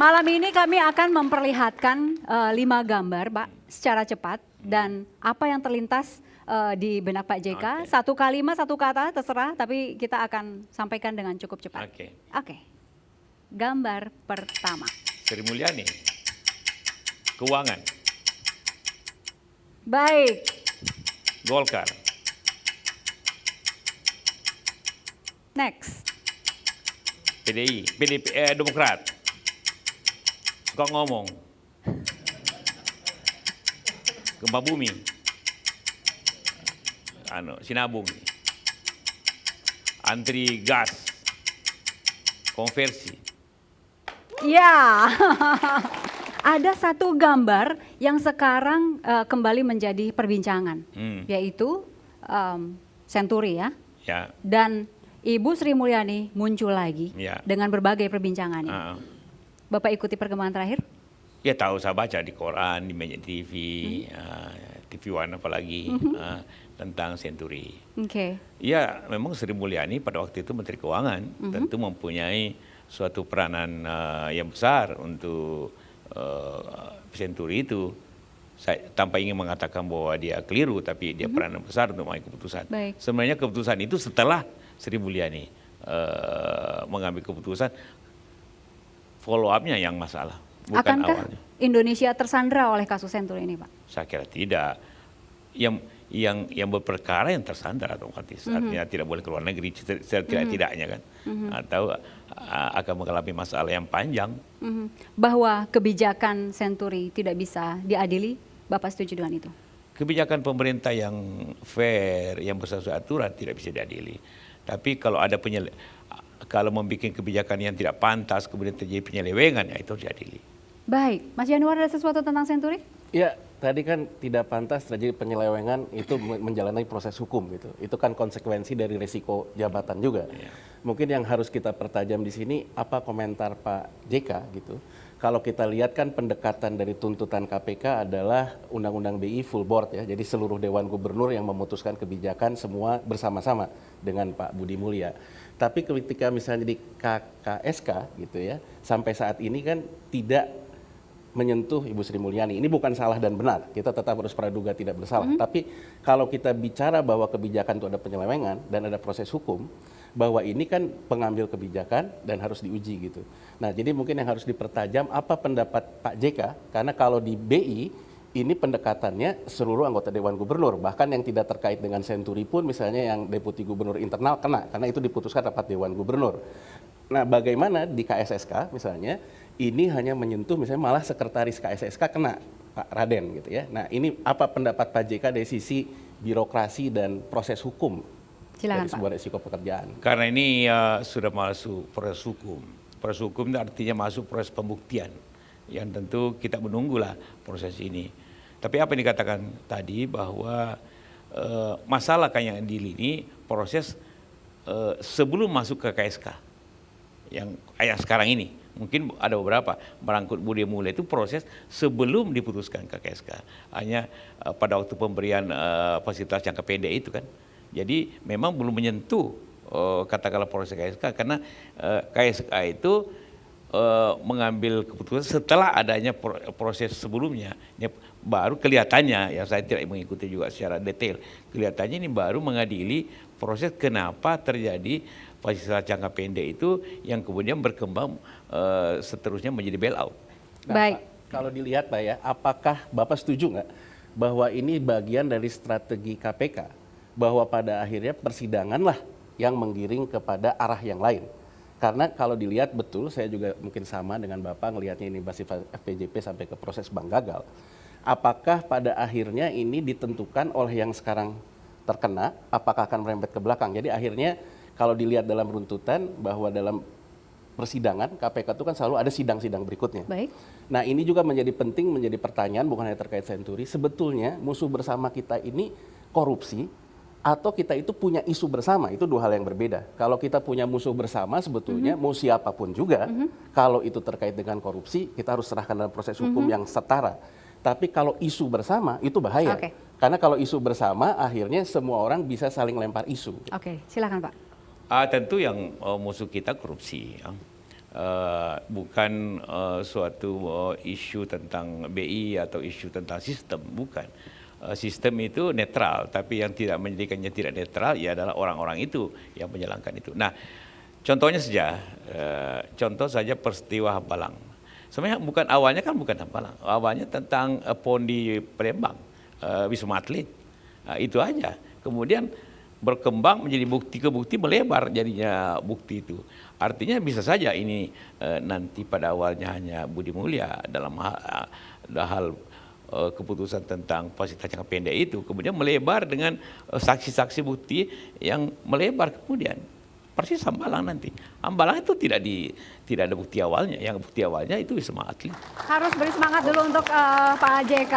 Malam ini kami akan memperlihatkan 5 gambar, Pak, secara cepat. Dan apa yang terlintas di benak Pak JK, satu kalimat, satu kata, terserah. Tapi kita akan sampaikan dengan cukup cepat. Oke. Gambar pertama. Sri Mulyani, keuangan. Baik. Golkar. Next. Demokrat. Suka ngomong. Gempa bumi. Sinabung. Antri gas. Konversi. Ya. Ada satu gambar yang sekarang kembali menjadi perbincangan, yaitu Senturi ya. Dan Ibu Sri Mulyani muncul lagi dengan berbagai perbincangannya. Bapak ikuti perkembangan terakhir? Ya tahu, saya baca di koran, di media TV, TV One apalagi tentang Senturi. Ya memang Sri Mulyani pada waktu itu Menteri Keuangan tentu mempunyai suatu peranan yang besar untuk Senturi itu. Saya tanpa ingin mengatakan bahwa dia keliru, tapi dia peranan besar untuk mengambil keputusan. Sebenarnya keputusan itu setelah Sri Mulyani mengambil keputusan, follow up-nya yang masalah, bukan Akankah awalnya. Indonesia tersandra oleh kasus Senturi ini, Pak? Saya kira tidak. Yang berperkara yang tersandra otomatis, artinya tidak boleh keluar negeri setidak-tidaknya kan, atau akan mengalami masalah yang panjang. Bahwa kebijakan Senturi tidak bisa diadili, Bapak setuju dengan itu? Kebijakan pemerintah yang fair, yang bersesuai aturan tidak bisa diadili. Tapi kalau ada kalau membuat kebijakan yang tidak pantas, kemudian terjadi penyelewengan, ya itu diadili. Baik, Mas Januar, ada sesuatu tentang Senturi? Ya, tadi kan tidak pantas terjadi penyelewengan itu menjalani proses hukum gitu. Itu kan konsekuensi dari risiko jabatan juga. Mungkin yang harus kita pertajam di sini apa komentar Pak JK gitu. Kalau kita lihat kan pendekatan dari tuntutan KPK adalah Undang-Undang BI full board ya. Jadi seluruh Dewan Gubernur yang memutuskan kebijakan semua bersama-sama dengan Pak Budi Mulya. Tapi ketika misalnya di KKSK gitu ya, sampai saat ini kan tidak menyentuh Ibu Sri Mulyani. Ini bukan salah dan benar, kita tetap harus praduga tidak bersalah. Tapi kalau kita bicara bahwa kebijakan itu ada penyelewengan dan ada proses hukum, bahwa ini kan pengambil kebijakan dan harus diuji gitu. Nah, jadi mungkin yang harus dipertajam apa pendapat Pak JK, karena kalau di BI ini pendekatannya seluruh anggota Dewan Gubernur, bahkan yang tidak terkait dengan Senturi pun misalnya yang Deputi Gubernur internal kena, karena itu diputuskan rapat Dewan Gubernur. Nah, bagaimana di KSSK misalnya, ini hanya menyentuh misalnya malah sekretaris KSSK kena, Pak Raden gitu ya. Nah, ini apa pendapat Pak JK dari sisi birokrasi dan proses hukum? Silakan, dari sebuah resiko pekerjaan. Karena ini sudah masuk proses hukum. Proses hukum itu artinya masuk proses pembuktian. Yang tentu kita menunggulah proses ini. Tapi apa yang dikatakan tadi bahwa masalah kayak ini proses sebelum masuk ke KSK. Yang sekarang ini. Mungkin ada beberapa merangkut Budi Mulya itu proses sebelum diputuskan ke KSK. Hanya pada waktu pemberian fasilitas jangka pendek itu kan. Jadi memang belum menyentuh katakanlah proses KSK karena KSK itu mengambil keputusan setelah adanya proses sebelumnya. Ini baru kelihatannya, ya saya tidak mengikuti juga secara detail, kelihatannya ini baru mengadili proses kenapa terjadi fasilitas jangka pendek itu yang kemudian berkembang seterusnya menjadi bailout. Nah, baik. Kalau dilihat Pak ya, apakah Bapak setuju nggak bahwa ini bagian dari strategi KPK? Bahwa pada akhirnya persidangan lah yang menggiring kepada arah yang lain. Karena kalau dilihat betul, saya juga mungkin sama dengan Bapak ngelihatnya ini bersifat FPJP sampai ke proses bank gagal. Apakah pada akhirnya ini ditentukan oleh yang sekarang terkena, apakah akan merembet ke belakang? Jadi akhirnya kalau dilihat dalam runtutan bahwa dalam persidangan KPK itu kan selalu ada sidang-sidang berikutnya. Baik. Nah, ini juga menjadi penting, menjadi pertanyaan bukan hanya terkait Senturi. Sebetulnya musuh bersama kita ini korupsi, atau kita itu punya isu bersama, itu dua hal yang berbeda. Kalau kita punya musuh bersama sebetulnya mau siapapun juga, kalau itu terkait dengan korupsi, kita harus serahkan dalam proses hukum yang setara. Tapi kalau isu bersama itu bahaya. Karena kalau isu bersama akhirnya semua orang bisa saling lempar isu. Silakan Pak. Tentu yang musuh kita korupsi. bukan suatu isu tentang BI atau isu tentang sistem, bukan. Sistem itu netral, tapi yang tidak menjadikannya tidak netral ya adalah orang-orang itu yang menjalankan itu. Nah, contohnya contoh saja peristiwa Hambalang. Sebenarnya awalnya bukan Hambalang, awalnya tentang PON di Palembang, Wisma Atlet, itu aja. Kemudian berkembang menjadi bukti ke bukti, melebar jadinya bukti itu. Artinya bisa saja ini nanti pada awalnya hanya Budi Mulya dalam hal keputusan tentang fasilitas jangka pendek itu, kemudian melebar dengan saksi-saksi bukti yang melebar kemudian. Persis Hambalang nanti. Hambalang itu tidak ada bukti awalnya. Yang bukti awalnya itu Wisma Atlet. Harus beri semangat dulu untuk Pak JK.